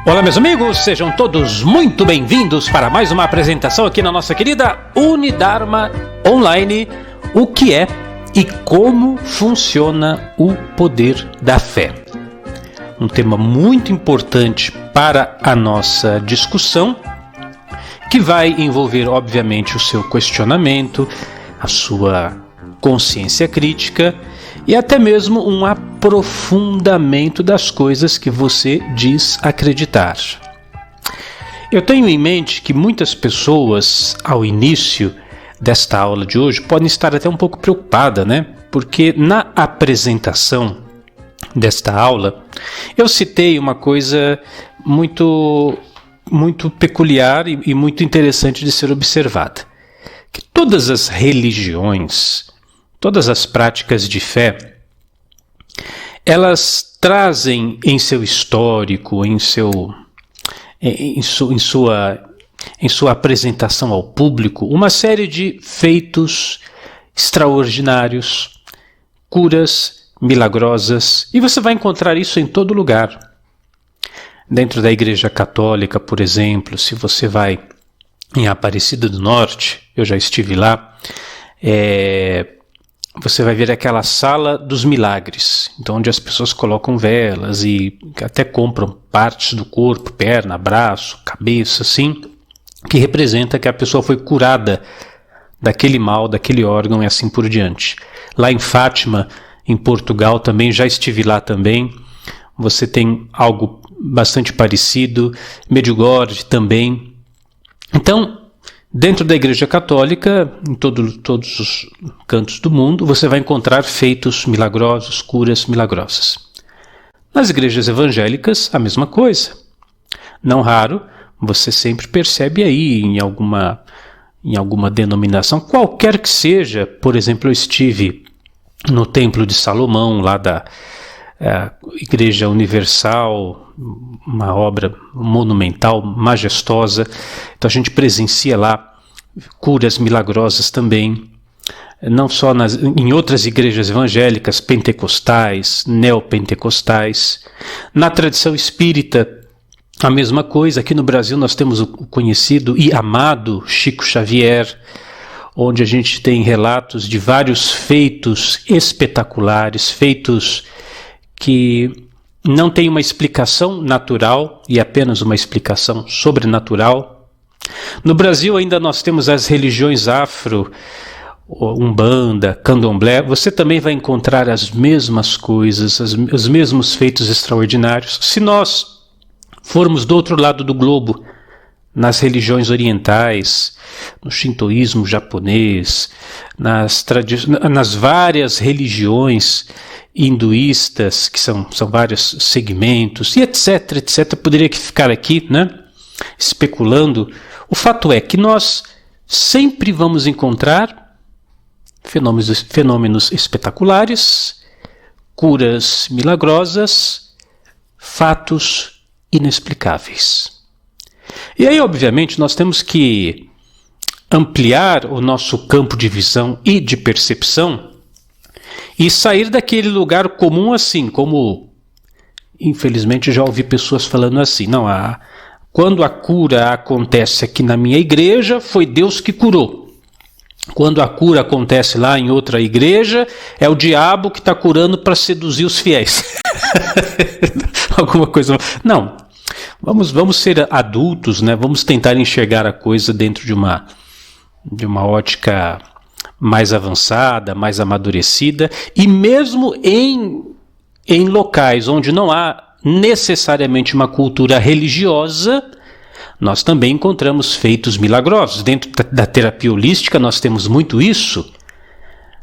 Olá, meus amigos, sejam todos muito bem-vindos para mais uma apresentação aqui na nossa querida Unidharma Online, o que é e como funciona o poder da fé. Um tema muito importante para a nossa discussão, que vai envolver, obviamente, o seu questionamento, a sua consciência crítica e até mesmo um aprofundamento das coisas que você diz acreditar. Eu tenho em mente que muitas pessoas, ao início desta aula de hoje, podem estar até um pouco preocupadas, né? Porque na apresentação desta aula, eu citei uma coisa muito peculiar e muito interessante de ser observada. Que todas as religiões, todas as práticas de fé, elas trazem em seu histórico, em sua apresentação ao público, uma série de feitos extraordinários, curas milagrosas, e você vai encontrar isso em todo lugar. Dentro da Igreja Católica, por exemplo, se você vai em Aparecida do Norte, eu já estive lá, você vai ver aquela sala dos milagres, então onde as pessoas colocam velas e até compram partes do corpo, perna, braço, cabeça, assim, que representa que a pessoa foi curada daquele mal, daquele órgão e assim por diante. Lá em Fátima, em Portugal, também já estive lá também, você tem algo bastante parecido, Medjugorje também. Então, dentro da Igreja Católica, em todos os cantos do mundo, você vai encontrar feitos milagrosos, curas milagrosas. Nas igrejas evangélicas, a mesma coisa. Não raro, você sempre percebe aí em alguma denominação, qualquer que seja. Por exemplo, eu estive no Templo de Salomão, lá da Igreja Universal, uma obra monumental, majestosa. Então a gente presencia lá curas milagrosas também, não só em outras igrejas evangélicas, pentecostais, neopentecostais. Na tradição espírita, a mesma coisa. Aqui no Brasil nós temos o conhecido e amado Chico Xavier, onde a gente tem relatos de vários feitos espetaculares, feitos que não tem uma explicação natural e apenas uma explicação sobrenatural. No Brasil ainda nós temos as religiões afro, Umbanda, Candomblé. Você também vai encontrar as mesmas coisas, os mesmos feitos extraordinários. Se nós formos do outro lado do globo, nas religiões orientais, no shintoísmo japonês, nas várias religiões hinduístas, que são vários segmentos, e etc, etc. Poderia ficar aqui, né, especulando. O fato é que nós sempre vamos encontrar fenômenos espetaculares, curas milagrosas, fatos inexplicáveis. E aí, obviamente, nós temos que ampliar o nosso campo de visão e de percepção e sair daquele lugar comum, assim, como infelizmente já ouvi pessoas falando assim: não, quando a cura acontece aqui na minha igreja, foi Deus que curou. Quando a cura acontece lá em outra igreja, é o diabo que está curando para seduzir os fiéis. Alguma coisa. Não, vamos ser adultos, né? Vamos tentar enxergar a coisa dentro de uma ótica mais avançada, mais amadurecida, e mesmo em locais onde não há necessariamente uma cultura religiosa, nós também encontramos feitos milagrosos. Dentro da terapia holística nós temos muito isso.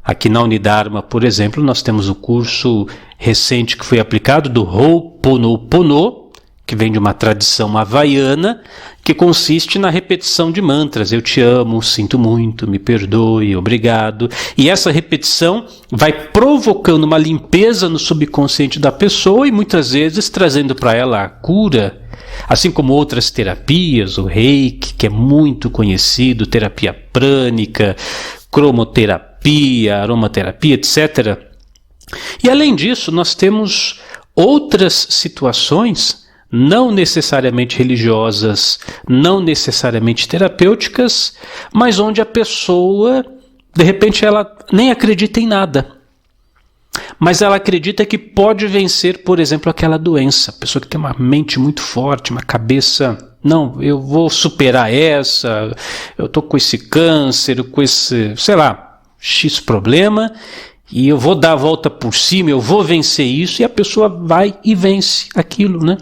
Aqui na Unidharma, por exemplo, nós temos o curso recente que foi aplicado do Ho'oponopono, que vem de uma tradição havaiana, que consiste na repetição de mantras. Eu te amo, sinto muito, me perdoe, obrigado. E essa repetição vai provocando uma limpeza no subconsciente da pessoa e muitas vezes trazendo para ela a cura. Assim como outras terapias, o Reiki, que é muito conhecido, terapia prânica, cromoterapia, aromaterapia, etc. E além disso, nós temos outras situações não necessariamente religiosas, não necessariamente terapêuticas, mas onde a pessoa, de repente, ela nem acredita em nada. Mas ela acredita que pode vencer, por exemplo, aquela doença. A pessoa que tem uma mente muito forte, uma cabeça... Não, eu vou superar essa, eu estou com esse câncer, com esse, sei lá, X problema, e eu vou dar a volta por cima, eu vou vencer isso, e a pessoa vai e vence aquilo, né?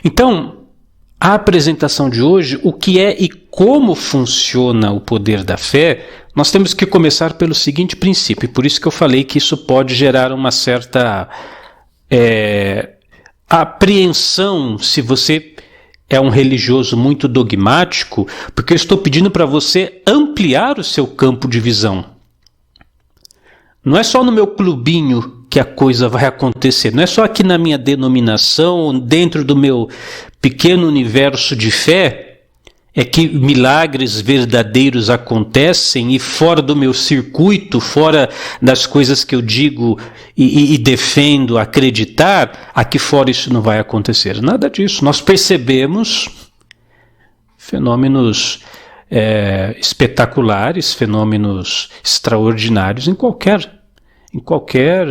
Então, a apresentação de hoje, o que é e como funciona o poder da fé, nós temos que começar pelo seguinte princípio, e por isso que eu falei que isso pode gerar uma certa apreensão se você é um religioso muito dogmático, porque eu estou pedindo para você ampliar o seu campo de visão. Não é só no meu clubinho que a coisa vai acontecer, não é só aqui na minha denominação, dentro do meu pequeno universo de fé, é que milagres verdadeiros acontecem e fora do meu circuito, fora das coisas que eu digo e defendo acreditar, aqui fora isso não vai acontecer. Nada disso. Nós percebemos fenômenos espetaculares, fenômenos extraordinários em qualquer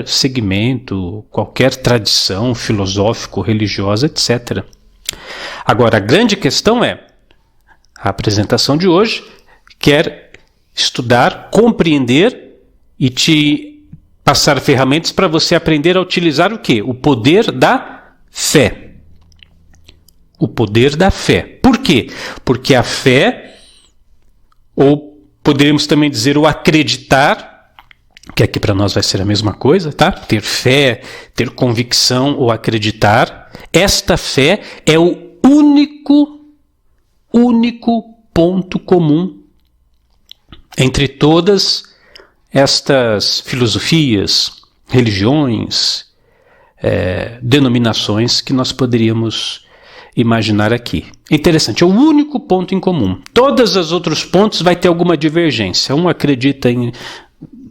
segmento, qualquer tradição filosófico-religiosa, etc. Agora, a grande questão é, a apresentação de hoje quer estudar, compreender e te passar ferramentas para você aprender a utilizar o quê? O poder da fé. O poder da fé. Por quê? Porque a fé, ou poderíamos também dizer o acreditar, que aqui para nós vai ser a mesma coisa, tá? Ter fé, ter convicção ou acreditar. Esta fé é o único ponto comum entre todas estas filosofias, religiões, denominações que nós poderíamos imaginar aqui. É interessante, é o único ponto em comum. Todos os outros pontos vai ter alguma divergência. Um acredita em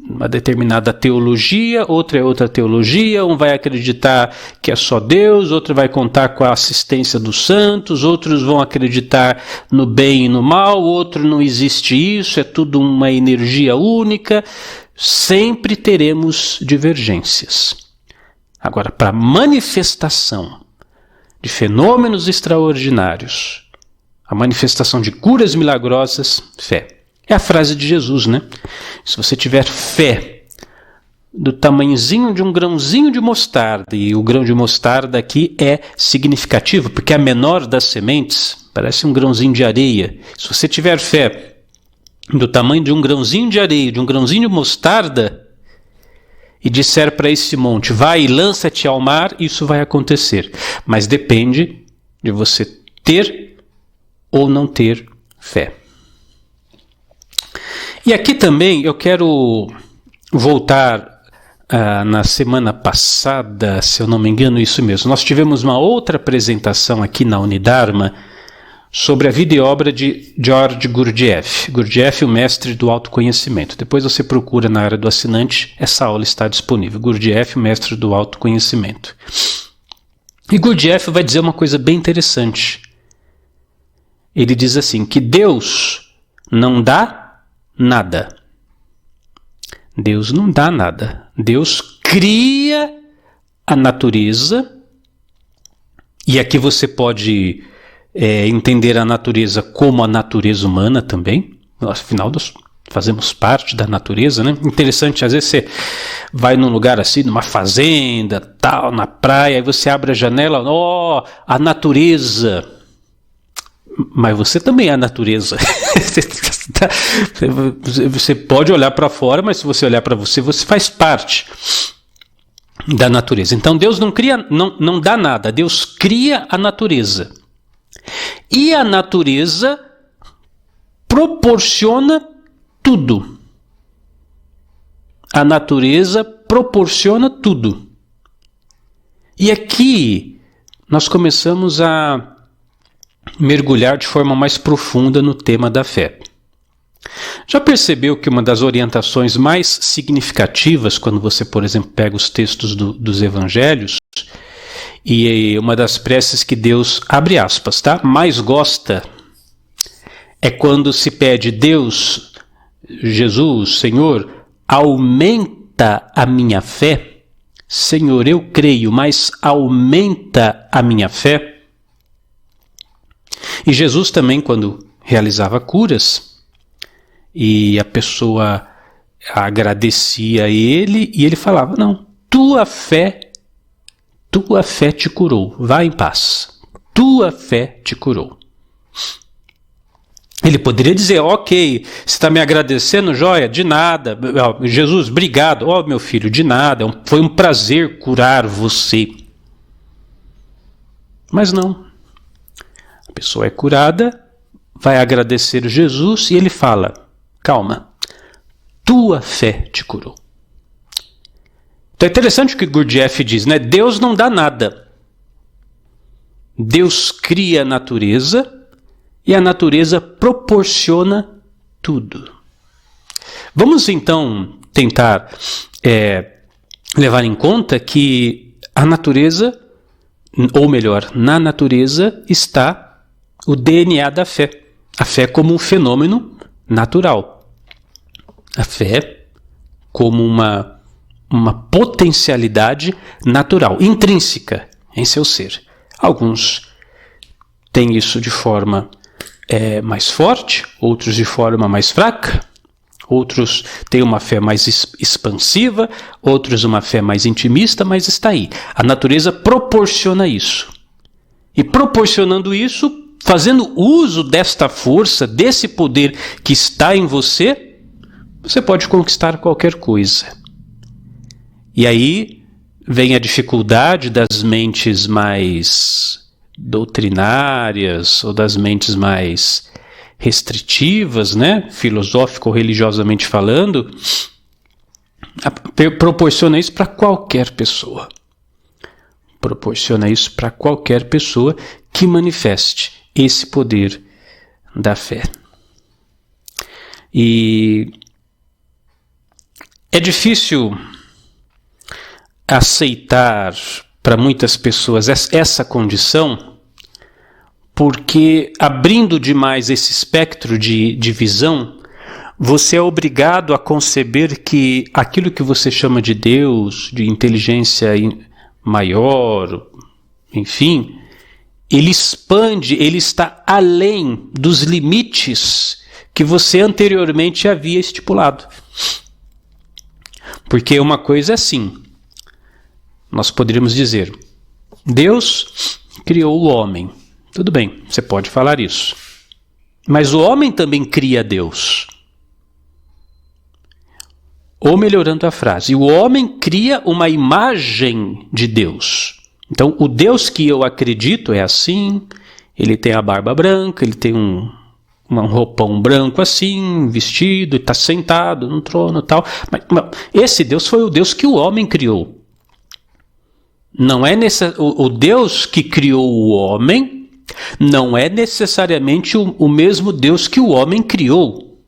uma determinada teologia, outro é outra teologia, um vai acreditar que é só Deus, outro vai contar com a assistência dos santos, outros vão acreditar no bem e no mal, outro não existe isso, é tudo uma energia única. Sempre teremos divergências. Agora, para manifestação de fenômenos extraordinários, a manifestação de curas milagrosas, fé. É a frase de Jesus, né? Se você tiver fé do tamanhozinho de um grãozinho de mostarda, e o grão de mostarda aqui é significativo, porque é a menor das sementes, parece um grãozinho de areia. Se você tiver fé do tamanho de um grãozinho de areia, de um grãozinho de mostarda, e disser para esse monte, vai e lança-te ao mar, isso vai acontecer. Mas depende de você ter ou não ter fé. E aqui também eu quero voltar na semana passada, se eu não me engano, isso mesmo. Nós tivemos uma outra apresentação aqui na Unidharma sobre a vida e obra de George Gurdjieff. Gurdjieff, o mestre do autoconhecimento. Depois você procura na área do assinante, essa aula está disponível. Gurdjieff, o mestre do autoconhecimento. E Gurdjieff vai dizer uma coisa bem interessante. Ele diz assim, que Deus não dá nada. Deus não dá nada. Deus cria a natureza, e aqui você pode entender a natureza como a natureza humana também. Afinal, nós fazemos parte da natureza, né? Interessante, às vezes você vai num lugar assim, numa fazenda, tal, na praia, aí você abre a janela, a natureza. Mas você também é a natureza. Você pode olhar para fora, mas se você olhar para você, você faz parte da natureza. Então Deus não dá nada, Deus cria a natureza. E a natureza proporciona tudo. A natureza proporciona tudo. E aqui nós começamos a mergulhar de forma mais profunda no tema da fé. Já percebeu que uma das orientações mais significativas, quando você, por exemplo, pega os textos dos evangelhos, E uma das preces que Deus, abre aspas, tá? Mais gosta é quando se pede: Deus, Jesus, Senhor, aumenta a minha fé. Senhor, eu creio, mas aumenta a minha fé. E Jesus também, quando realizava curas, e a pessoa agradecia a ele, e ele falava: não, tua fé te curou, vá em paz, tua fé te curou. Ele poderia dizer: ok, você está me agradecendo, joia? De nada. Jesus, obrigado. Ó, meu filho, de nada. Foi um prazer curar você. Mas não. A pessoa é curada, vai agradecer Jesus e ele fala: calma, tua fé te curou. Então é interessante o que Gurdjieff diz, né? Deus não dá nada. Deus cria a natureza e a natureza proporciona tudo. Vamos então tentar levar em conta que a natureza, ou melhor, na natureza está o DNA da fé. A fé como um fenômeno natural. A fé como uma potencialidade natural, intrínseca em seu ser. Alguns têm isso de forma mais forte, outros de forma mais fraca, outros têm uma fé mais expansiva, outros uma fé mais intimista, mas está aí. A natureza proporciona isso. E proporcionando isso, fazendo uso desta força, desse poder que está em você, você pode conquistar qualquer coisa. E aí vem a dificuldade das mentes mais doutrinárias ou das mentes mais restritivas, né? Filosófico ou religiosamente falando, proporciona isso para qualquer pessoa. Proporciona isso para qualquer pessoa que manifeste esse poder da fé. E é difícil aceitar para muitas pessoas essa condição, porque abrindo demais esse espectro de visão, você é obrigado a conceber que aquilo que você chama de Deus, de inteligência maior, enfim, ele expande, ele está além dos limites que você anteriormente havia estipulado. Porque uma coisa é assim, nós poderíamos dizer: Deus criou o homem. Tudo bem, você pode falar isso. Mas o homem também cria Deus. Ou melhorando a frase, o homem cria uma imagem de Deus. Então, o Deus que eu acredito é assim, ele tem a barba branca, ele tem um roupão branco assim, vestido, está sentado num trono e tal. Mas esse Deus foi o Deus que o homem criou. Não é o Deus que criou o homem não é necessariamente o mesmo Deus que o homem criou.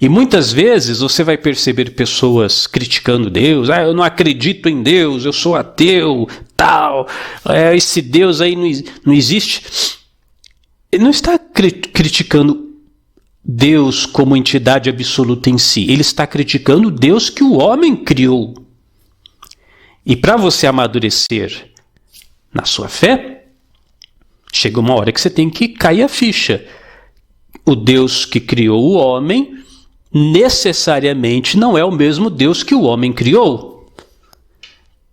E muitas vezes você vai perceber pessoas criticando Deus: eu não acredito em Deus, eu sou ateu, tal, esse Deus aí não existe. Ele não está criticando Deus como entidade absoluta em si, ele está criticando Deus que o homem criou. E para você amadurecer na sua fé, chega uma hora que você tem que cair a ficha. O Deus que criou o homem necessariamente não é o mesmo Deus que o homem criou.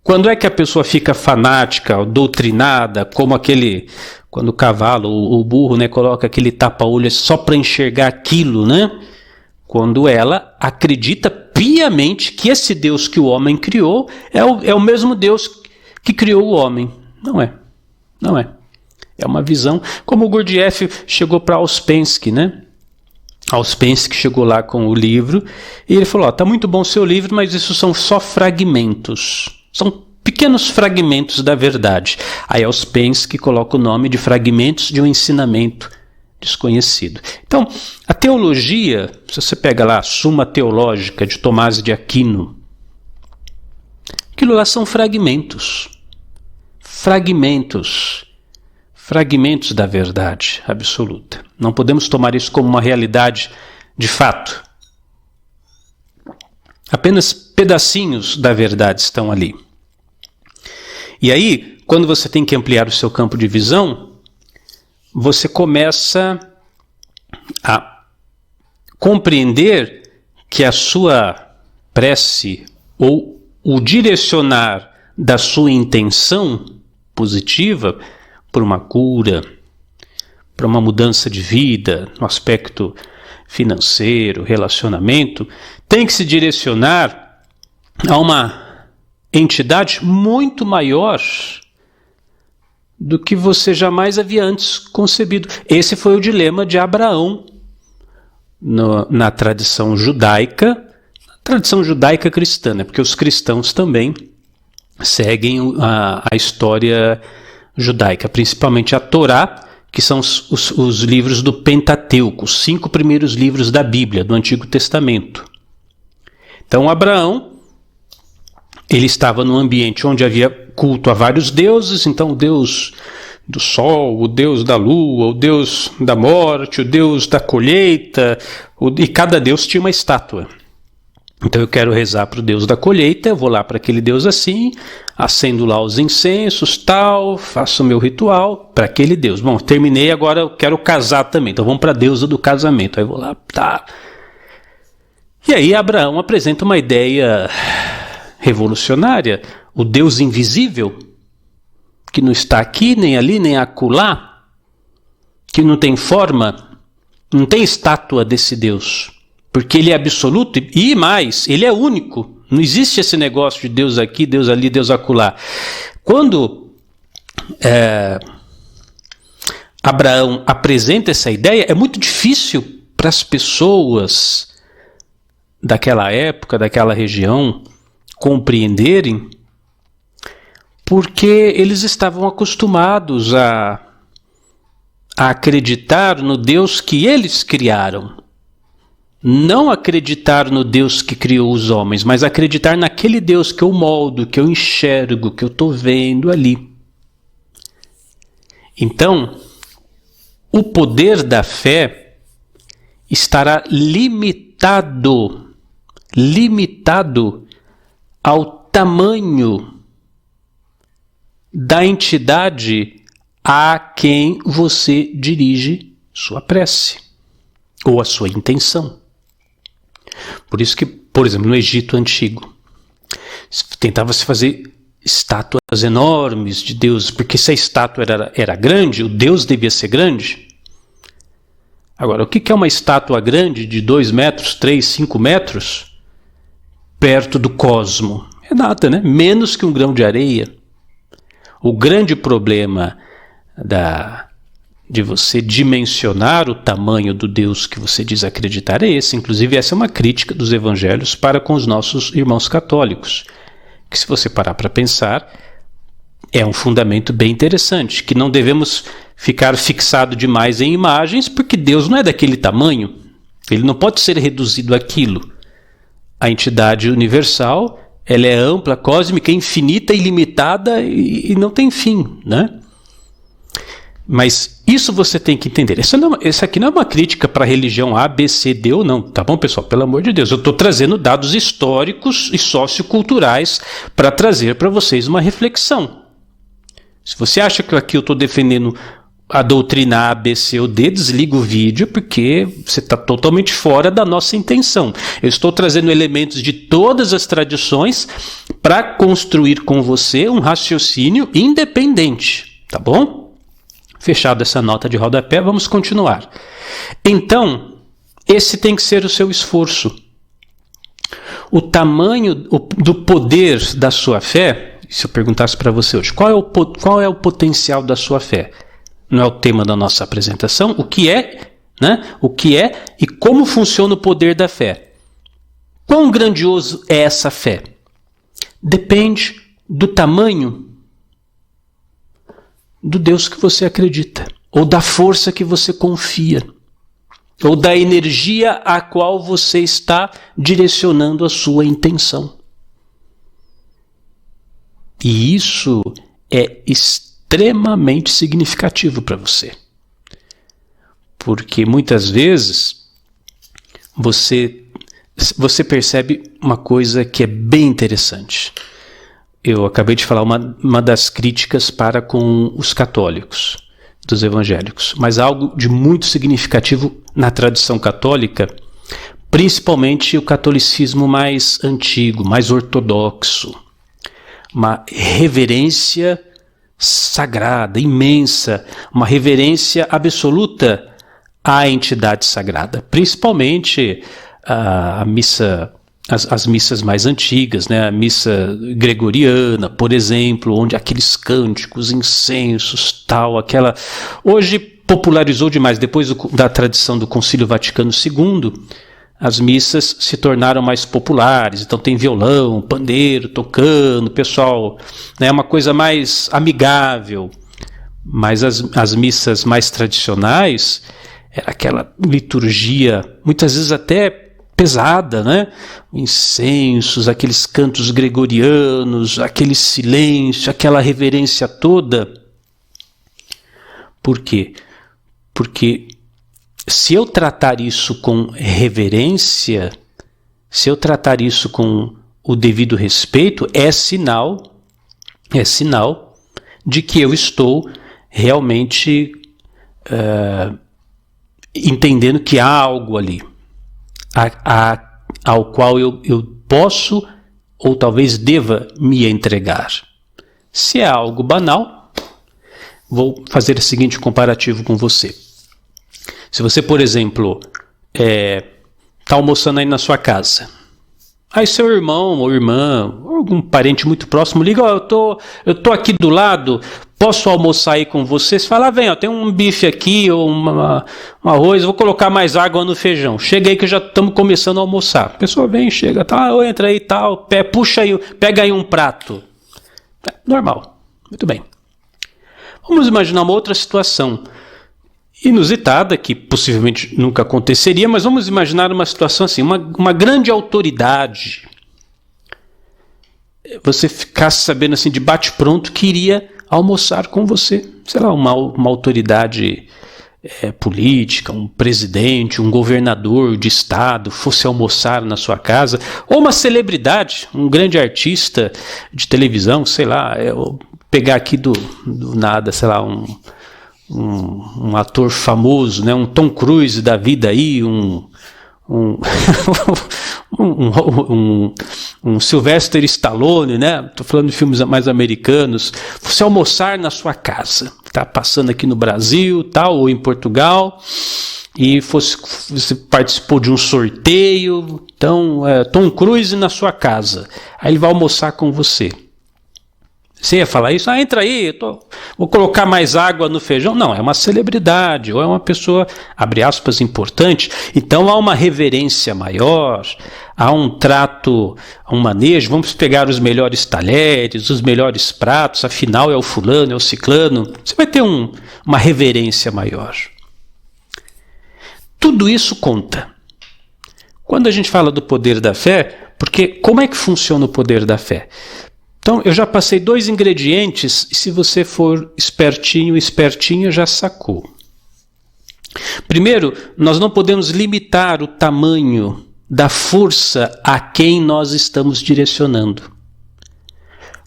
Quando é que a pessoa fica fanática, doutrinada, como quando o cavalo, o burro, né, coloca aquele tapa-olho só para enxergar aquilo, né? Quando ela acredita piamente que esse Deus que o homem criou é o mesmo Deus que criou o homem. Não é. Não é. É uma visão, como o Gurdjieff chegou para Ouspensky, né? Ouspensky chegou lá com o livro e ele falou: tá muito bom o seu livro, mas isso são só fragmentos. São pequenos fragmentos da verdade. Aí Ouspensky coloca o nome de fragmentos de um ensinamento desconhecido. Então, a teologia, se você pega lá a Suma Teológica de Tomás de Aquino, aquilo lá são fragmentos. fragmentos da verdade absoluta. Não podemos tomar isso como uma realidade de fato. Apenas pedacinhos da verdade estão ali. E aí, quando você tem que ampliar o seu campo de visão, você começa a compreender que a sua prece ou o direcionar da sua intenção positiva por uma cura, para uma mudança de vida no aspecto financeiro, relacionamento, tem que se direcionar a uma entidade muito maior do que você jamais havia antes concebido. Esse foi o dilema de Abraão na tradição judaica cristã, né? Porque os cristãos também seguem a história judaica, principalmente a Torá, que são os livros do Pentateuco, os 5 primeiros livros da Bíblia, do Antigo Testamento. Então Abraão, ele estava num ambiente onde havia culto a vários deuses, então o Deus do sol, o Deus da lua, o Deus da morte, o Deus da colheita, e cada Deus tinha uma estátua. Então eu quero rezar para o Deus da colheita, eu vou lá para aquele Deus assim, acendo lá os incensos, tal, faço o meu ritual para aquele Deus. Bom, terminei, agora eu quero casar também, então vamos para a deusa do casamento. Aí eu vou lá, tá. E aí Abraão apresenta uma ideia revolucionária, o Deus invisível, que não está aqui, nem ali, nem acolá, que não tem forma, não tem estátua desse Deus. Porque ele é absoluto e mais, ele é único. Não existe esse negócio de Deus aqui, Deus ali, Deus acolá. Quando Abraão apresenta essa ideia, é muito difícil para as pessoas daquela época, daquela região, compreenderem, porque eles estavam acostumados a acreditar no Deus que eles criaram. Não acreditar no Deus que criou os homens, mas acreditar naquele Deus que eu moldo, que eu enxergo, que eu estou vendo ali. Então, o poder da fé estará limitado ao tamanho da entidade a quem você dirige sua prece ou a sua intenção. Por isso que, por exemplo, no Egito Antigo, tentava-se fazer estátuas enormes de deuses, porque se a estátua era grande, o Deus devia ser grande. Agora, o que é uma estátua grande de 2 metros, 3, 5 metros, perto do cosmo? É nada, né? Menos que um grão de areia. O grande problema de você dimensionar o tamanho do Deus que você diz acreditar é esse. Inclusive, essa é uma crítica dos evangelhos para com os nossos irmãos católicos, que, se você parar para pensar, é um fundamento bem interessante, que não devemos ficar fixado demais em imagens, porque Deus não é daquele tamanho, ele não pode ser reduzido àquilo. A entidade universal, ela é ampla, cósmica, infinita, ilimitada e não tem fim, né? Mas isso você tem que entender. Essa aqui não é uma crítica para a religião A, B, C, D ou não. Tá bom, pessoal? Pelo amor de Deus. Eu estou trazendo dados históricos e socioculturais para trazer para vocês uma reflexão. Se você acha que aqui eu estou defendendo a doutrina A, B, C ou D, desliga o vídeo, porque você está totalmente fora da nossa intenção. Eu estou trazendo elementos de todas as tradições para construir com você um raciocínio independente. Tá bom? Fechado essa nota de rodapé, vamos continuar. Então, esse tem que ser o seu esforço. O tamanho do poder da sua fé, se eu perguntasse para você hoje, qual é o potencial da sua fé? Não é o tema da nossa apresentação? O que é, né? O que é e como funciona o poder da fé? Quão grandioso é essa fé? Depende do tamanho do Deus que você acredita, ou da força que você confia, ou da energia a qual você está direcionando a sua intenção. E isso é extremamente significativo para você. Porque muitas vezes você percebe uma coisa que é bem interessante. Eu acabei de falar uma das críticas para com os católicos, dos evangélicos, mas algo de muito significativo na tradição católica, principalmente o catolicismo mais antigo, mais ortodoxo. Uma reverência sagrada, imensa, uma reverência absoluta à entidade sagrada, principalmente a missa, as missas mais antigas, né? A missa gregoriana, por exemplo, onde aqueles cânticos, incensos, tal, aquela... Hoje popularizou demais, depois da tradição do Concílio Vaticano II, as missas se tornaram mais populares, então tem violão, pandeiro tocando, pessoal, né, uma coisa mais amigável, mas as missas mais tradicionais era aquela liturgia, muitas vezes até pesada, né? Incensos, aqueles cantos gregorianos, aquele silêncio, aquela reverência toda. Por quê? Porque se eu tratar isso com reverência, se eu tratar isso com o devido respeito, é sinal de que eu estou realmente entendendo que há algo ali, ao qual eu posso ou talvez deva me entregar. Se é algo banal, vou fazer o seguinte comparativo com você. Se você, por exemplo, está almoçando aí na sua casa, aí seu irmão ou irmã, ou algum parente muito próximo liga, eu tô aqui do lado, posso almoçar aí com você? Você fala, vem, tem um bife aqui, ou um arroz, vou colocar mais água no feijão. Chega aí que já estamos começando a almoçar. A pessoa vem, chega, entra aí, tal, puxa aí, pega aí um prato. Normal, muito bem. Vamos imaginar uma outra situação inusitada, que possivelmente nunca aconteceria, mas vamos imaginar uma situação assim, uma grande autoridade, você ficasse sabendo assim de bate-pronto que iria almoçar com você, sei lá, uma autoridade política, um presidente, um governador de estado, fosse almoçar na sua casa, ou uma celebridade, um grande artista de televisão, sei lá, pegar aqui do nada, sei lá, um ator famoso, né? Um Tom Cruise da vida aí, um Sylvester Stallone, né? Estou falando de filmes mais americanos. Você almoçar na sua casa, tá passando aqui no Brasil, tal, ou em Portugal, e você participou de um sorteio, então Tom Cruise na sua casa, aí ele vai almoçar com você. Você ia falar isso? Entra aí, vou colocar mais água no feijão. Não, é uma celebridade, ou é uma pessoa, abre aspas, importante. Então há uma reverência maior, há um trato, um manejo. Vamos pegar os melhores talheres, os melhores pratos, afinal é o fulano, é o ciclano. Você vai ter uma reverência maior. Tudo isso conta. Quando a gente fala do poder da fé, porque como é que funciona o poder da fé? Então, eu já passei 2 ingredientes, e se você for espertinha, já sacou. Primeiro, nós não podemos limitar o tamanho da força a quem nós estamos direcionando.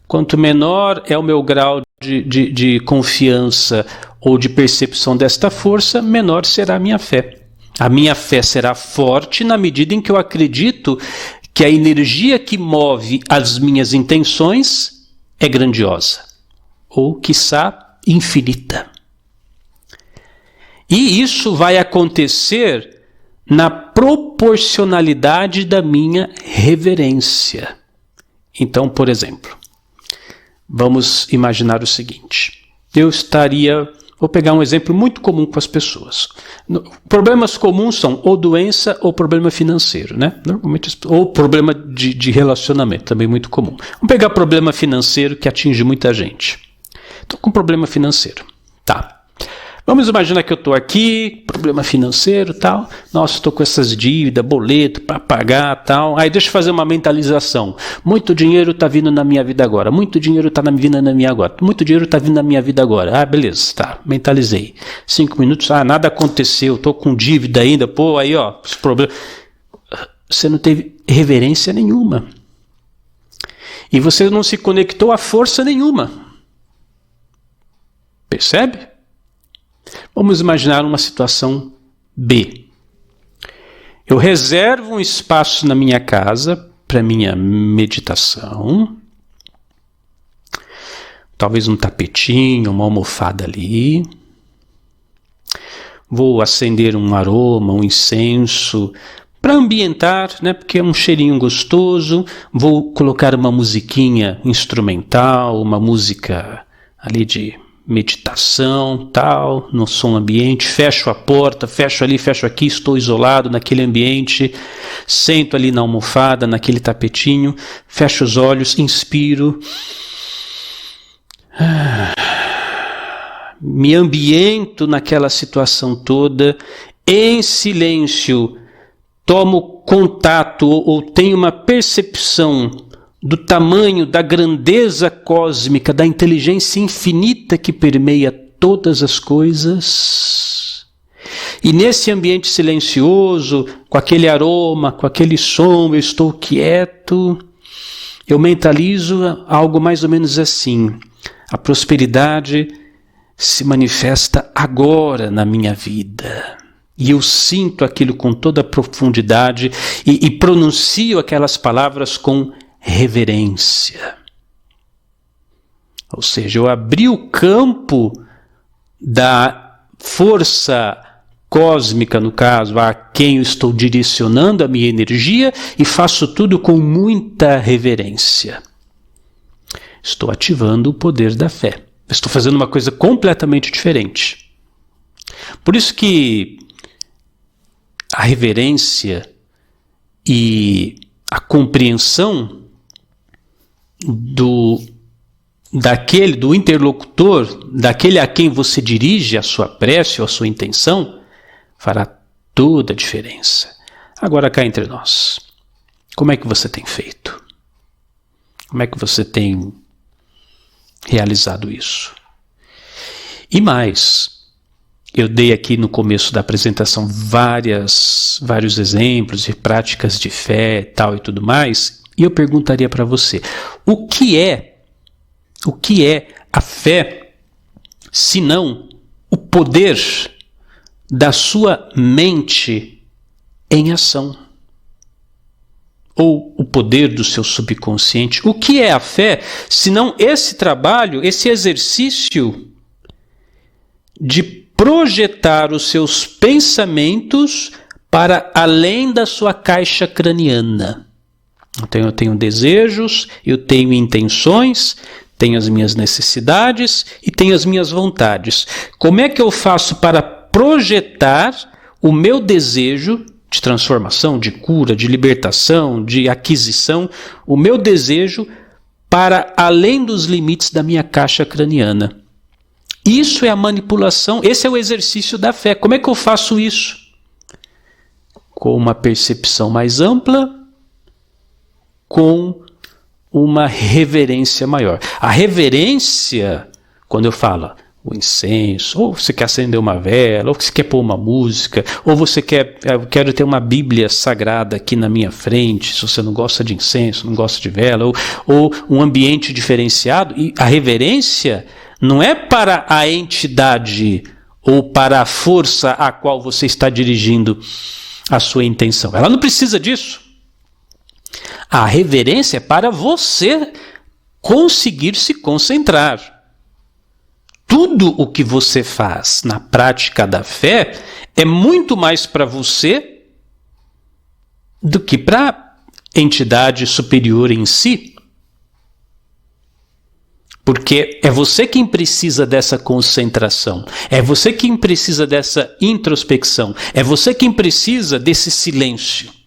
Quanto menor é o meu grau de confiança ou de percepção desta força, menor será a minha fé. A minha fé será forte na medida em que eu acredito que a energia que move as minhas intenções é grandiosa, ou, quiçá, infinita. E isso vai acontecer na proporcionalidade da minha reverência. Então, por exemplo, vamos imaginar o seguinte. Vou pegar um exemplo muito comum com as pessoas. Problemas comuns são ou doença ou problema financeiro, né? Normalmente, ou problema de relacionamento, também muito comum. Vamos pegar problema financeiro que atinge muita gente. Estou com problema financeiro. Tá. Vamos imaginar que eu estou aqui, problema financeiro, tal. Nossa, estou com essas dívidas, boleto para pagar, tal. Aí deixa eu fazer uma mentalização. Muito dinheiro está vindo na minha vida agora. Muito dinheiro está vindo na minha agora. Muito dinheiro está vindo na minha vida agora. Ah, beleza, tá. Mentalizei. 5 minutos. Ah, nada aconteceu. Estou com dívida ainda. Pô, aí ó, os problemas. Você não teve reverência nenhuma. E você não se conectou a força nenhuma. Percebe? Vamos imaginar uma situação B. Eu reservo um espaço na minha casa para minha meditação. Talvez um tapetinho, uma almofada ali. Vou acender um aroma, um incenso, para ambientar, né? Porque é um cheirinho gostoso. Vou colocar uma musiquinha instrumental, uma música ali de meditação, tal, no som ambiente. Fecho a porta, fecho ali, fecho aqui, estou isolado naquele ambiente. Sento ali na almofada, naquele tapetinho, fecho os olhos, inspiro. Me ambiento naquela situação toda, em silêncio. Tomo contato ou tenho uma percepção do tamanho, da grandeza cósmica, da inteligência infinita que permeia todas as coisas. E nesse ambiente silencioso, com aquele aroma, com aquele som, eu estou quieto, eu mentalizo algo mais ou menos assim. A prosperidade se manifesta agora na minha vida. E eu sinto aquilo com toda a profundidade e pronuncio aquelas palavras com reverência. Ou seja, eu abri o campo da força cósmica, no caso, a quem eu estou direcionando a minha energia, e faço tudo com muita reverência. Estou ativando o poder da fé. Estou fazendo uma coisa completamente diferente. Por isso que a reverência e a compreensão do interlocutor, daquele a quem você dirige a sua prece ou a sua intenção, fará toda a diferença. Agora cá entre nós, como é que você tem feito? Como é que você tem realizado isso? E mais, eu dei aqui no começo da apresentação vários exemplos e práticas de fé, tal e tudo mais, e eu perguntaria para você, o que é a fé, senão o poder da sua mente em ação? Ou o poder do seu subconsciente? O que é a fé, senão esse trabalho, esse exercício de projetar os seus pensamentos para além da sua caixa craniana? Então eu tenho desejos, eu tenho intenções, tenho as minhas necessidades e tenho as minhas vontades. Como é que eu faço para projetar o meu desejo de transformação, de cura, de libertação, de aquisição, o meu desejo para além dos limites da minha caixa craniana? Isso é a manipulação, esse é o exercício da fé. Como é que eu faço isso? Com uma percepção mais ampla, com uma reverência maior. A reverência, quando eu falo o incenso, ou você quer acender uma vela, ou você quer pôr uma música, ou você eu quero ter uma Bíblia sagrada aqui na minha frente, se você não gosta de incenso, não gosta de vela, ou um ambiente diferenciado. E a reverência não é para a entidade ou para a força a qual você está dirigindo a sua intenção. Ela não precisa disso. A reverência é para você conseguir se concentrar. Tudo o que você faz na prática da fé é muito mais para você do que para a entidade superior em si. Porque é você quem precisa dessa concentração, é você quem precisa dessa introspecção, é você quem precisa desse silêncio.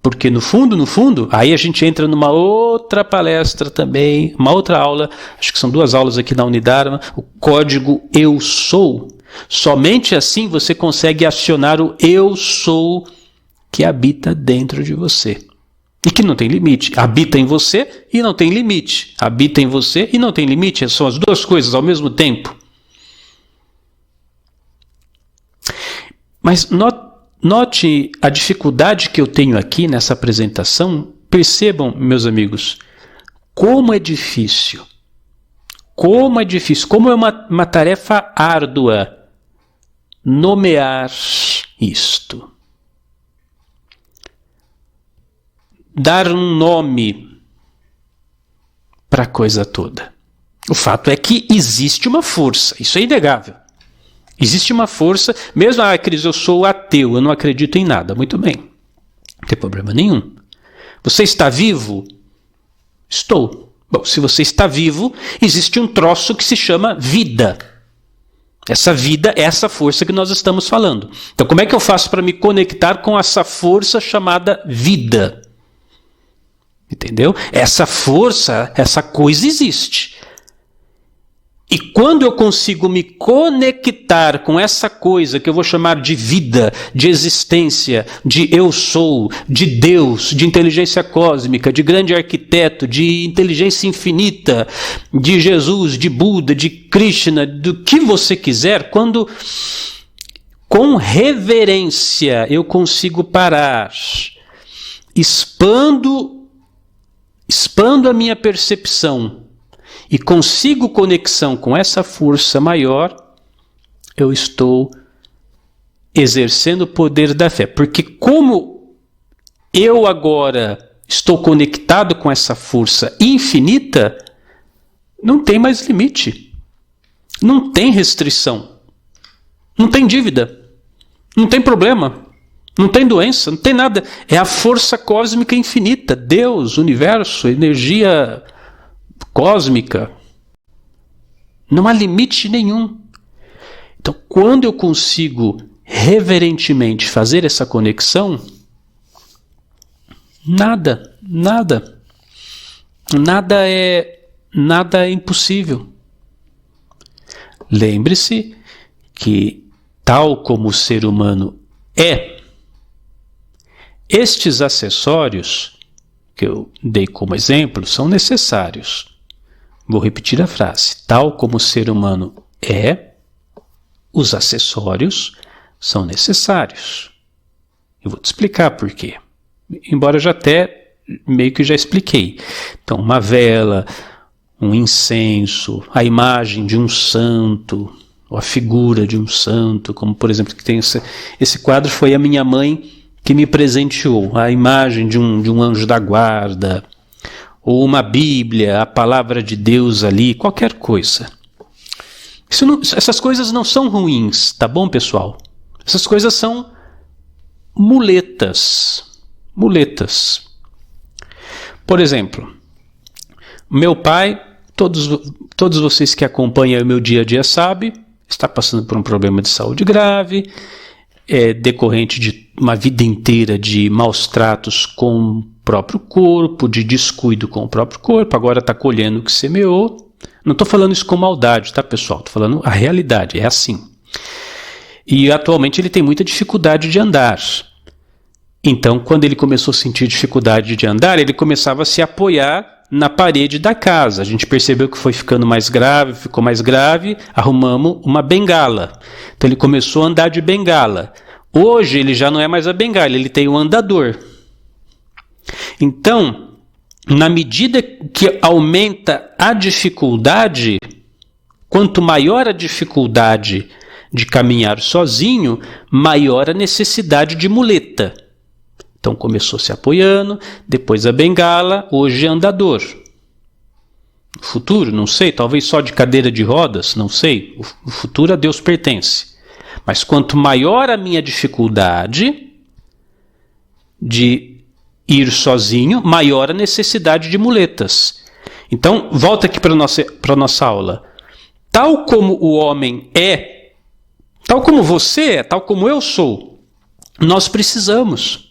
Porque no fundo, aí a gente entra numa outra palestra também, uma outra aula, acho que são 2 aulas aqui na Unidharma, o código Eu Sou. Somente assim você consegue acionar o eu sou que habita dentro de você. E que não tem limite. Habita em você e não tem limite. Habita em você e não tem limite. São as duas coisas ao mesmo tempo. Mas note a dificuldade que eu tenho aqui nessa apresentação. Percebam, meus amigos, como é difícil. Como é difícil. Como é uma tarefa árdua nomear isto. Dar um nome para a coisa toda. O fato é que existe uma força, isso é inegável. Existe uma força, mesmo, Cris, eu sou ateu, eu não acredito em nada. Muito bem, não tem problema nenhum. Você está vivo? Estou. Bom, se você está vivo, existe um troço que se chama vida. Essa vida é essa força que nós estamos falando. Então, como é que eu faço para me conectar com essa força chamada vida? Entendeu? Essa força, essa coisa existe. E quando eu consigo me conectar com essa coisa que eu vou chamar de vida, de existência, de eu sou, de Deus, de inteligência cósmica, de grande arquiteto, de inteligência infinita, de Jesus, de Buda, de Krishna, do que você quiser, quando com reverência eu consigo parar, expando a minha percepção, e consigo conexão com essa força maior, eu estou exercendo o poder da fé. Porque como eu agora estou conectado com essa força infinita, não tem mais limite. Não tem restrição. Não tem dívida. Não tem problema. Não tem doença. Não tem nada. É a força cósmica infinita. Deus, universo, energia cósmica, não há limite nenhum. Então, quando eu consigo reverentemente fazer essa conexão, nada é impossível. Lembre-se que, tal como o ser humano é, estes acessórios que eu dei como exemplo são necessários. Vou repetir a frase. Tal como o ser humano é, os acessórios são necessários. Eu vou te explicar por quê. Embora eu já até meio que já expliquei. Então, uma vela, um incenso, a imagem de um santo, ou a figura de um santo, como por exemplo, que tem esse quadro foi a minha mãe que me presenteou, a imagem de um anjo da guarda, ou uma Bíblia, a palavra de Deus ali, qualquer coisa. Essas coisas não são ruins, tá bom, pessoal? Essas coisas são muletas. Muletas. Por exemplo, meu pai, todos vocês que acompanham o meu dia a dia sabem, está passando por um problema de saúde grave, decorrente de uma vida inteira de maus tratos com o próprio corpo, de descuido com o próprio corpo, agora está colhendo o que semeou. Não estou falando isso com maldade, tá, pessoal? Estou falando a realidade, é assim. E atualmente ele tem muita dificuldade de andar. Então, quando ele começou a sentir dificuldade de andar, ele começava a se apoiar na parede da casa. A gente percebeu que foi ficando mais grave, ficou mais grave, arrumamos uma bengala. Então ele começou a andar de bengala. Hoje ele já não é mais a bengala, ele tem um andador. Então, na medida que aumenta a dificuldade, quanto maior a dificuldade de caminhar sozinho, maior a necessidade de muleta. Então começou se apoiando, depois a bengala, hoje é andador. No futuro, não sei, talvez só de cadeira de rodas, não sei. O futuro a Deus pertence. Mas quanto maior a minha dificuldade de ir sozinho, maior a necessidade de muletas. Então, volta aqui para a nossa aula. Tal como o homem é, tal como você é, tal como eu sou, nós precisamos.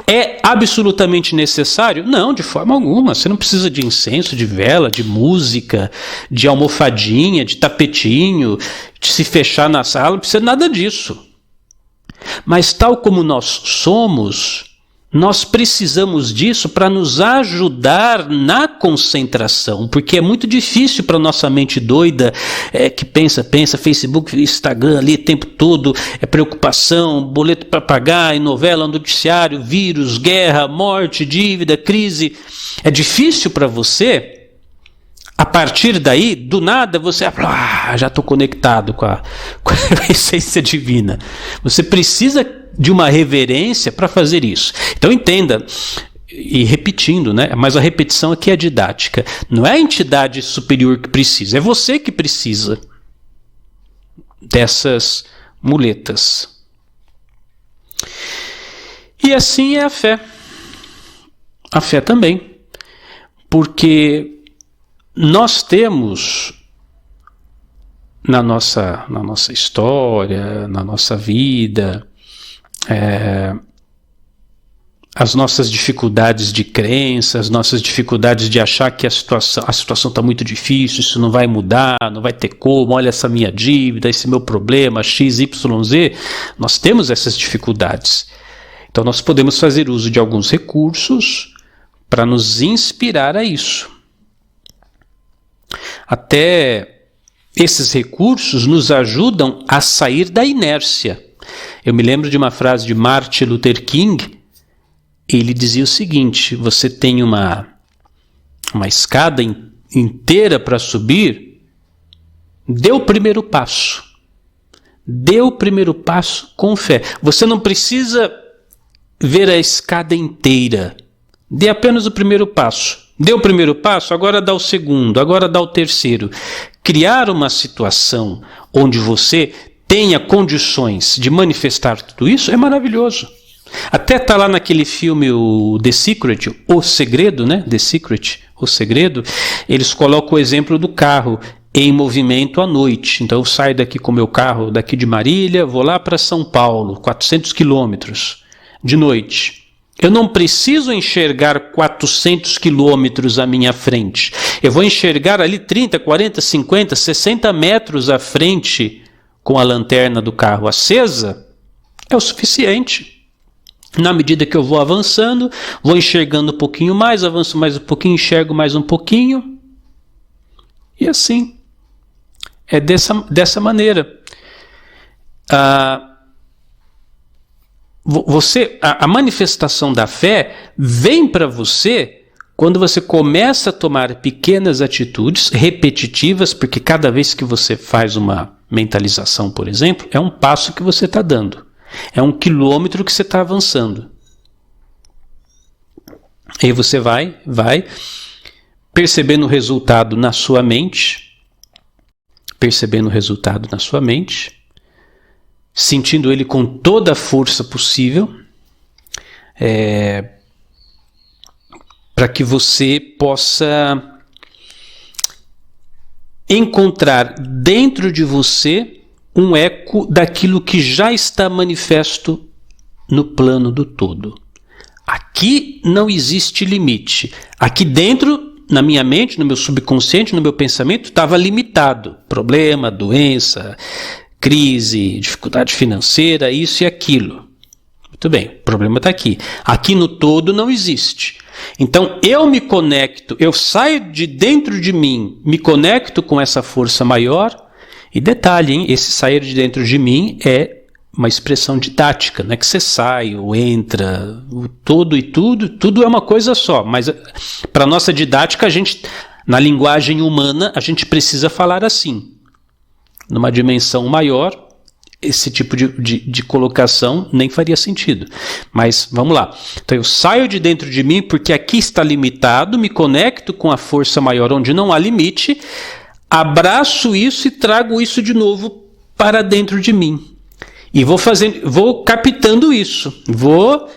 É absolutamente necessário? Não, de forma alguma. Você não precisa de incenso, de vela, de música, de almofadinha, de tapetinho, de se fechar na sala, não precisa nada disso. Mas tal como nós somos, nós precisamos disso para nos ajudar na concentração, porque é muito difícil para nossa mente doida, que pensa, Facebook, Instagram ali o tempo todo, preocupação, boleto para pagar, e novela, noticiário, vírus, guerra, morte, dívida, crise. É difícil para você, a partir daí, do nada, você já estou conectado com a essência divina. Você precisa de uma reverência para fazer isso. Então entenda, e repetindo, né? Mas a repetição aqui é didática. Não é a entidade superior que precisa, é você que precisa dessas muletas. E assim é a fé. A fé também. Porque nós temos na nossa história, na nossa vida, as nossas dificuldades de crença, as nossas dificuldades de achar que a situação está muito difícil, isso não vai mudar, não vai ter como, olha essa minha dívida, esse meu problema, XYZ, nós temos essas dificuldades. Então nós podemos fazer uso de alguns recursos para nos inspirar a isso. Até esses recursos nos ajudam a sair da inércia. Eu me lembro de uma frase de Martin Luther King. Ele dizia o seguinte: você tem uma escada inteira para subir, dê o primeiro passo. Dê o primeiro passo com fé. Você não precisa ver a escada inteira. Dê apenas o primeiro passo. Deu o primeiro passo, agora dá o segundo, agora dá o terceiro. Criar uma situação onde você tenha condições de manifestar tudo isso é maravilhoso. Até está lá naquele filme o The Secret, O Segredo, né? The Secret, O Segredo. Eles colocam o exemplo do carro em movimento à noite. Então eu saio daqui com o meu carro, daqui de Marília, vou lá para São Paulo, 400 quilômetros de noite. Eu não preciso enxergar 400 quilômetros à minha frente. Eu vou enxergar ali 30, 40, 50, 60 metros à frente com a lanterna do carro acesa. É o suficiente. Na medida que eu vou avançando, vou enxergando um pouquinho mais, avanço mais um pouquinho, enxergo mais um pouquinho. E assim. É dessa maneira. A manifestação da fé vem para você quando você começa a tomar pequenas atitudes repetitivas, porque cada vez que você faz uma mentalização, por exemplo, é um passo que você está dando, é 1 quilômetro que você está avançando. Aí você vai percebendo o resultado na sua mente, sentindo ele com toda a força possível, para que você possa encontrar dentro de você um eco daquilo que já está manifesto no plano do todo. Aqui não existe limite. Aqui dentro, na minha mente, no meu subconsciente, no meu pensamento, estava limitado. Problema, doença, crise, dificuldade financeira, isso e aquilo. Muito bem, o problema está aqui. Aqui no todo não existe. Então eu me conecto, eu saio de dentro de mim, me conecto com essa força maior. E detalhe, hein? Esse sair de dentro de mim é uma expressão didática, não é que você sai ou entra, o todo e tudo é uma coisa só. Mas para a nossa didática, na linguagem humana, a gente precisa falar assim. Numa dimensão maior, esse tipo de colocação nem faria sentido. Mas vamos lá. Então eu saio de dentro de mim porque aqui está limitado, me conecto com a força maior onde não há limite, abraço isso e trago isso de novo para dentro de mim. E vou captando isso, vou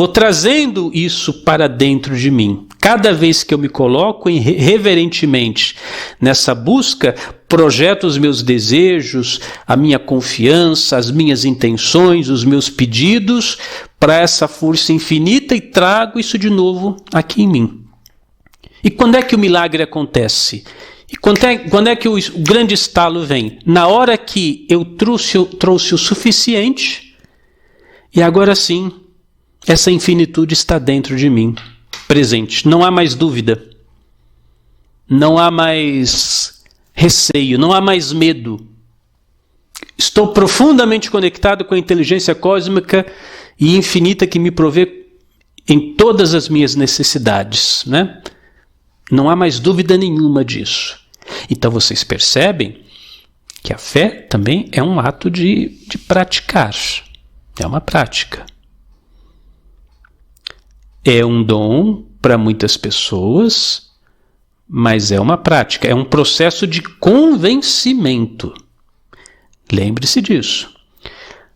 trazendo isso para dentro de mim. Cada vez que eu me coloco reverentemente nessa busca, projeto os meus desejos, a minha confiança, as minhas intenções, os meus pedidos para essa força infinita e trago isso de novo aqui em mim. E quando é que o milagre acontece? E quando é que o grande estalo vem? Na hora que eu trouxe o suficiente e agora sim, essa infinitude está dentro de mim, presente. Não há mais dúvida, não há mais receio, não há mais medo. Estou profundamente conectado com a inteligência cósmica e infinita que me provê em todas as minhas necessidades, né? Não há mais dúvida nenhuma disso. Então vocês percebem que a fé também é um ato de praticar. É uma prática. É um dom para muitas pessoas, mas é uma prática. É um processo de convencimento. Lembre-se disso.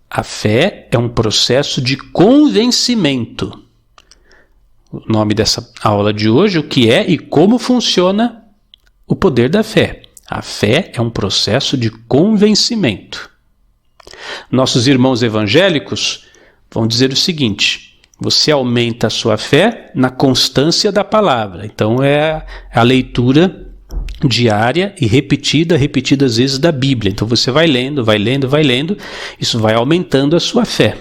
A fé é um processo de convencimento. O nome dessa aula de hoje, o que é e como funciona o poder da fé. A fé é um processo de convencimento. Nossos irmãos evangélicos vão dizer o seguinte: você aumenta a sua fé na constância da palavra. Então é a leitura diária e repetidas vezes da Bíblia. Então você vai lendo, isso vai aumentando a sua fé.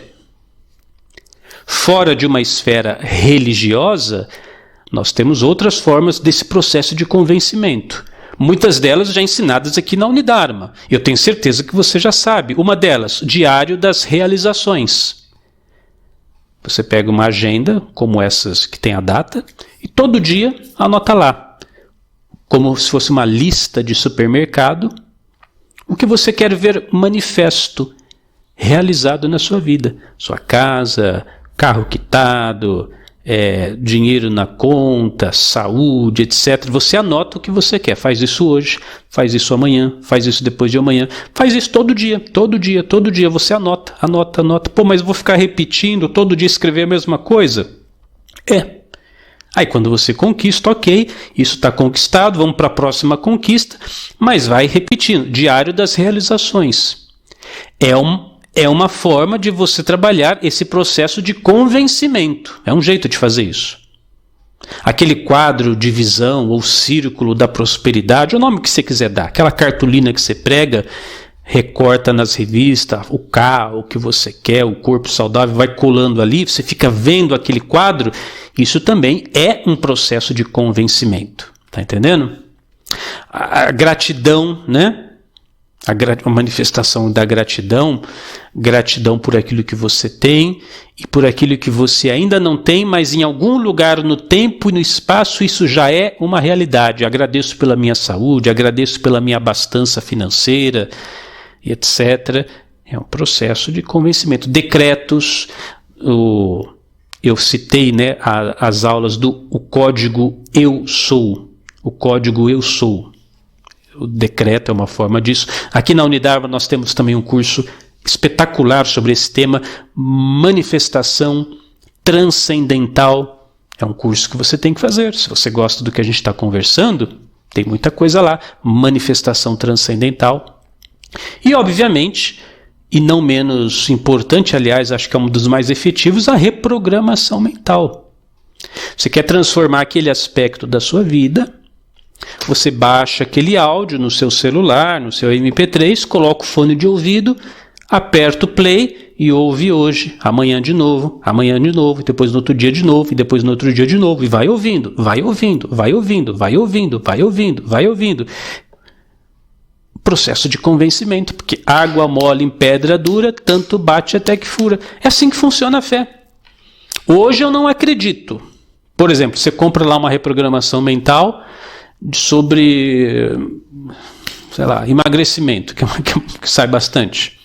Fora de uma esfera religiosa, nós temos outras formas desse processo de convencimento. Muitas delas já ensinadas aqui na Unidharma. Eu tenho certeza que você já sabe. Uma delas, Diário das Realizações. Você pega uma agenda, como essas que tem a data, e todo dia anota lá, como se fosse uma lista de supermercado, o que você quer ver manifesto, realizado na sua vida. Sua casa, carro quitado, dinheiro na conta, saúde, etc. Você anota o que você quer. Faz isso hoje, faz isso amanhã, faz isso depois de amanhã. Faz isso todo dia. Você anota. Pô, mas eu vou ficar repetindo, todo dia escrever a mesma coisa? Aí quando você conquista, ok, isso está conquistado, vamos para a próxima conquista, mas vai repetindo. Diário das Realizações. É uma forma de você trabalhar esse processo de convencimento. É um jeito de fazer isso. Aquele quadro de visão ou círculo da prosperidade, o nome que você quiser dar, aquela cartolina que você prega, recorta nas revistas, o carro que você quer, o corpo saudável, vai colando ali, você fica vendo aquele quadro, isso também é um processo de convencimento. Tá entendendo? A gratidão, né? A manifestação da gratidão por aquilo que você tem e por aquilo que você ainda não tem, mas em algum lugar no tempo e no espaço isso já é uma realidade. Agradeço pela minha saúde, agradeço pela minha abastança financeira, etc. É um processo de convencimento. Decretos, eu citei, né, as aulas do o código Eu Sou. O código Eu Sou. O decreto é uma forma disso. Aqui na Unidharma nós temos também um curso espetacular sobre esse tema, manifestação transcendental. É um curso que você tem que fazer. Se você gosta do que a gente está conversando, tem muita coisa lá. Manifestação transcendental. E, obviamente, e não menos importante, aliás, acho que é um dos mais efetivos, a reprogramação mental. Você quer transformar aquele aspecto da sua vida, você baixa aquele áudio no seu celular, no seu MP3, coloca o fone de ouvido, aperta o play e ouve hoje, amanhã de novo, depois no outro dia de novo, e depois no outro dia de novo, e vai ouvindo. Processo de convencimento, porque água mole em pedra dura, tanto bate até que fura. É assim que funciona a fé. Hoje eu não acredito. Por exemplo, você compra lá uma reprogramação mental sobre, sei lá, emagrecimento, que sai bastante.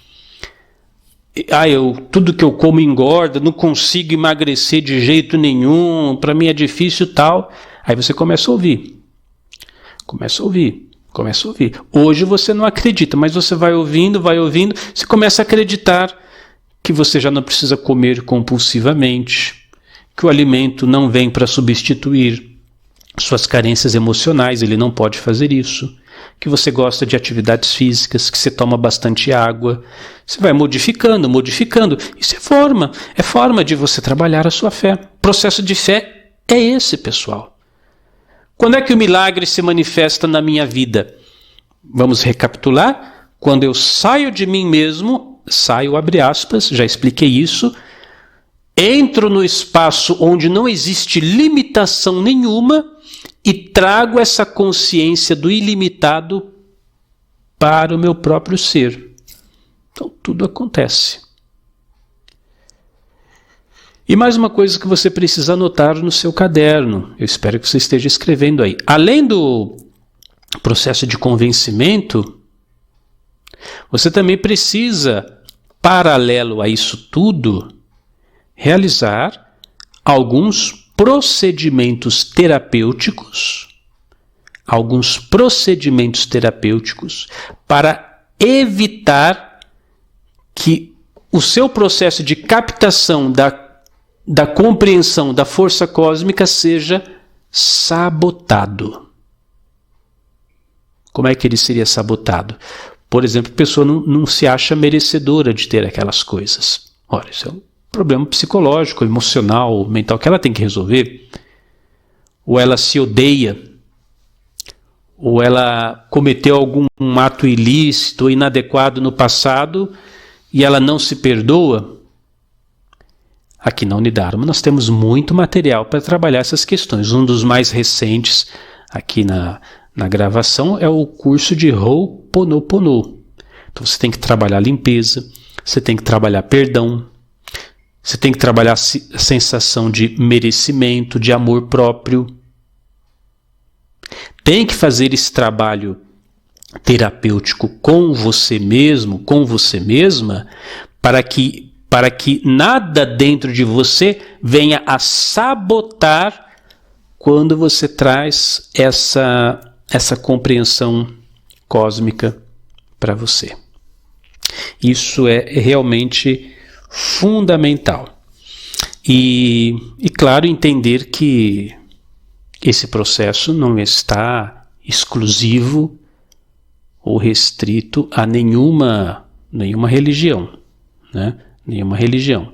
Tudo que eu como engorda, não consigo emagrecer de jeito nenhum, para mim é difícil tal. Aí você começa a ouvir. Hoje você não acredita, mas você vai ouvindo, você começa a acreditar que você já não precisa comer compulsivamente, que o alimento não vem para substituir suas carências emocionais, ele não pode fazer isso. que você gosta de atividades físicas, que você toma bastante água. Você vai modificando. Isso é forma de você trabalhar a sua fé. O processo de fé é esse, pessoal. Quando é que o milagre se manifesta na minha vida? Vamos recapitular. Quando eu saio de mim mesmo, abre aspas, já expliquei isso, entro no espaço onde não existe limitação nenhuma e trago essa consciência do ilimitado para o meu próprio ser. Então tudo acontece. E mais uma coisa que você precisa anotar no seu caderno, eu espero que você esteja escrevendo aí. Além do processo de convencimento, você também precisa, paralelo a isso tudo, realizar alguns procedimentos terapêuticos para evitar que o seu processo de captação da compreensão da força cósmica seja sabotado. Como é que ele seria sabotado? Por exemplo, a pessoa não se acha merecedora de ter aquelas coisas. Olha, isso é um problema psicológico, emocional, mental que ela tem que resolver. Ou ela se odeia, ou ela cometeu algum ato ilícito ou inadequado no passado e ela não se perdoa. Aqui na Unidharma nós temos muito material para trabalhar essas questões. Um dos mais recentes aqui na gravação é o curso de Ho'oponopono. Então você tem que trabalhar limpeza, você tem que trabalhar perdão, você tem que trabalhar a sensação de merecimento, de amor próprio. Tem que fazer esse trabalho terapêutico com você mesmo, com você mesma, para que nada dentro de você venha a sabotar quando você traz essa compreensão cósmica para você. Isso é realmente fundamental. E claro, entender que esse processo não está exclusivo ou restrito a nenhuma religião, né? Nenhuma religião.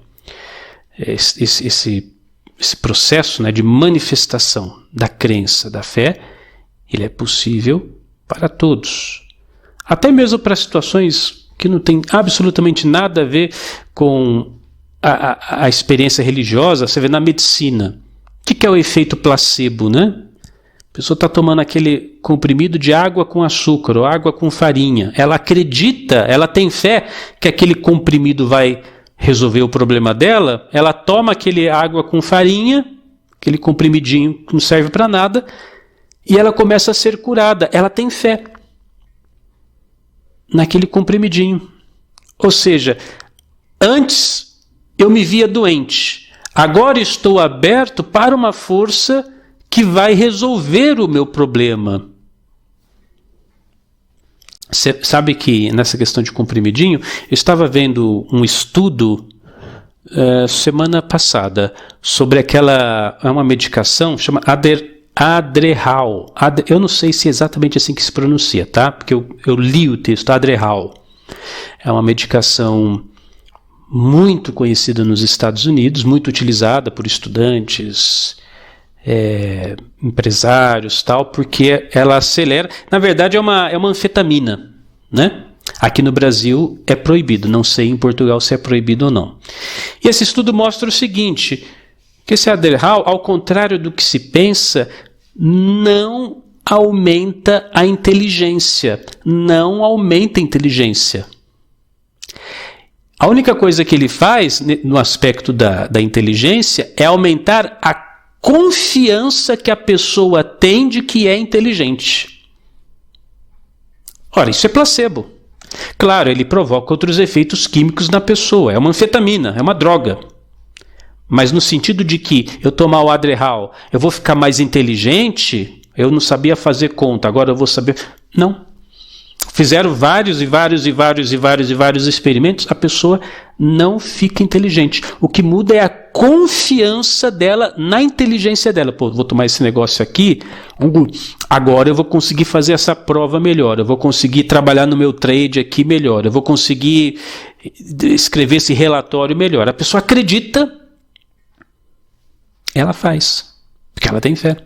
Esse processo, né, de manifestação da crença, da fé, ele é possível para todos. Até mesmo para situações que não tem absolutamente nada a ver com a experiência religiosa. Você vê na medicina. O que é o efeito placebo, né? A pessoa está tomando aquele comprimido de água com açúcar ou água com farinha. Ela acredita, ela tem fé que aquele comprimido vai resolver o problema dela. Ela toma aquele água com farinha, aquele comprimidinho que não serve para nada, e ela começa a ser curada. Ela tem fé naquele comprimidinho. Ou seja, antes eu me via doente, agora estou aberto para uma força que vai resolver o meu problema. Você sabe que nessa questão de comprimidinho, eu estava vendo um estudo semana passada sobre uma medicação chama Adderall. Eu não sei se é exatamente assim que se pronuncia, tá? Porque eu li o texto, Adderall. É uma medicação muito conhecida nos Estados Unidos, muito utilizada por estudantes, empresários, tal, porque ela acelera. Na verdade é uma anfetamina, né? Aqui no Brasil é proibido, não sei em Portugal se é proibido ou não. E esse estudo mostra o seguinte, que esse Adderall, ao contrário do que se pensa, não aumenta a inteligência. Não aumenta a inteligência. A única coisa que ele faz no aspecto da inteligência é aumentar a confiança que a pessoa tem de que é inteligente. Ora, isso é placebo. Claro, ele provoca outros efeitos químicos na pessoa. É uma anfetamina, é uma droga. Mas no sentido de que eu tomar o Adderall, eu vou ficar mais inteligente, eu não sabia fazer conta, agora eu vou saber. Não. Fizeram vários experimentos, a pessoa não fica inteligente. O que muda é a confiança dela na inteligência dela. Pô, vou tomar esse negócio aqui, agora eu vou conseguir fazer essa prova melhor, eu vou conseguir trabalhar no meu trade aqui melhor, eu vou conseguir escrever esse relatório melhor. A pessoa acredita, ela faz, porque ela tem fé.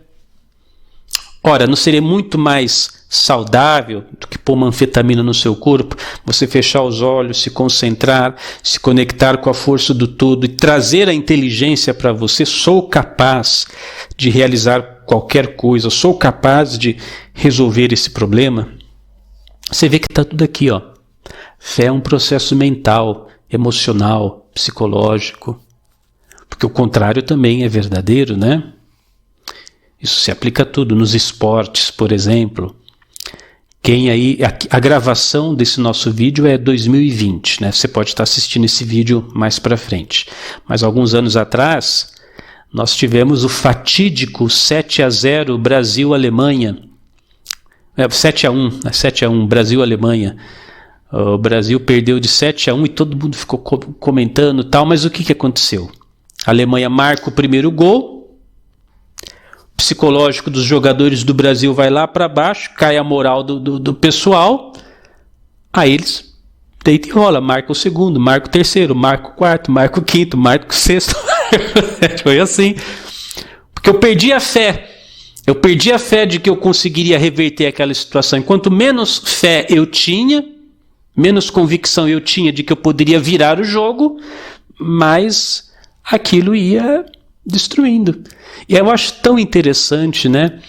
Ora, não seria muito mais saudável do que pôr uma anfetamina no seu corpo, você fechar os olhos, se concentrar, se conectar com a força do todo e trazer a inteligência para você? Sou capaz de realizar qualquer coisa, sou capaz de resolver esse problema. Você vê que está tudo aqui, ó. Fé é um processo mental, emocional, psicológico, porque o contrário também é verdadeiro, né? Isso se aplica a tudo, nos esportes, por exemplo. Quem aí, a gravação desse nosso vídeo é 2020, né? Você pode estar assistindo esse vídeo mais para frente. Mas alguns anos atrás, nós tivemos o fatídico 7-0 Brasil-Alemanha. 7-1 Brasil-Alemanha. O Brasil perdeu de 7-1 e todo mundo ficou comentando e tal, mas o que aconteceu? A Alemanha marca o primeiro gol, o psicológico dos jogadores do Brasil vai lá para baixo, cai a moral do pessoal, aí eles deitam e rola, marca o segundo, marca o terceiro, marca o quarto, marca o quinto, marca o sexto. Foi assim, porque eu perdi a fé de que eu conseguiria reverter aquela situação. Enquanto menos fé eu tinha, menos convicção eu tinha de que eu poderia virar o jogo, mais aquilo ia destruindo. E eu acho tão interessante, né?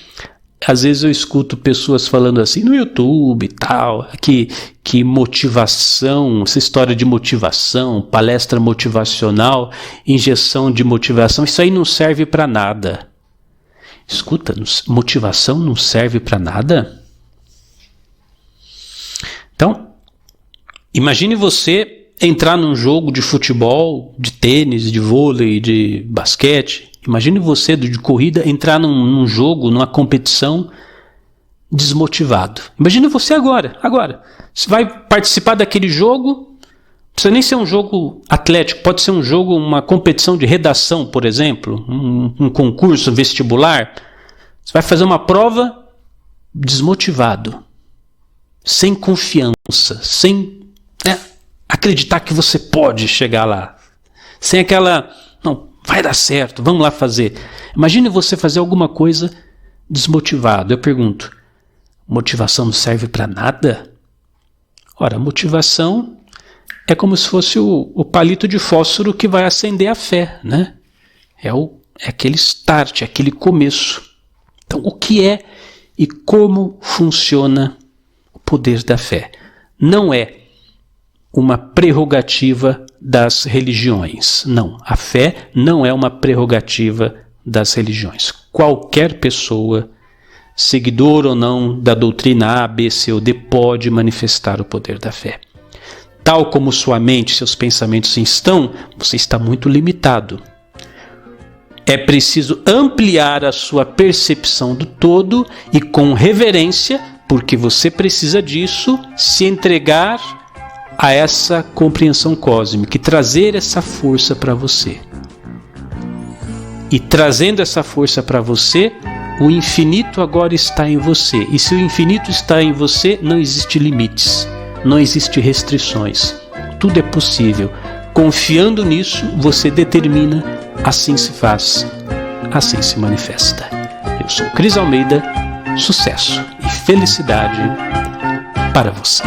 Às vezes eu escuto pessoas falando assim no YouTube e tal, que motivação, essa história de motivação, palestra motivacional, injeção de motivação, isso aí não serve para nada. Escuta, motivação não serve para nada? Então, imagine você entrar num jogo de futebol, de tênis, de vôlei, de basquete. Imagine você, de corrida, entrar num jogo, numa competição, desmotivado. Imagine você agora. Você vai participar daquele jogo, não precisa nem ser um jogo atlético, pode ser um jogo, uma competição de redação, por exemplo, um concurso vestibular. Você vai fazer uma prova desmotivado, sem confiança, sem acreditar que você pode chegar lá, sem aquela, não, vai dar certo, vamos lá fazer. Imagine você fazer alguma coisa desmotivado. Eu pergunto, motivação não serve para nada? Ora, motivação é como se fosse o palito de fósforo que vai acender a fé, né? É aquele start, é aquele começo. Então, o que é e como funciona o poder da fé? Não é uma prerrogativa das religiões. Não, a fé não é uma prerrogativa das religiões. Qualquer pessoa, seguidor ou não da doutrina A, B, C ou D, pode manifestar o poder da fé. Tal como sua mente, seus pensamentos estão, você está muito limitado. É preciso ampliar a sua percepção do todo e com reverência, porque você precisa disso, se entregar a essa compreensão cósmica e trazer essa força para você. E trazendo essa força para você, o infinito agora está em você. E se o infinito está em você, não existe limites, não existe restrições. Tudo é possível. Confiando nisso, você determina, assim se faz, assim se manifesta. Eu sou Cris Almeida, sucesso e felicidade para você.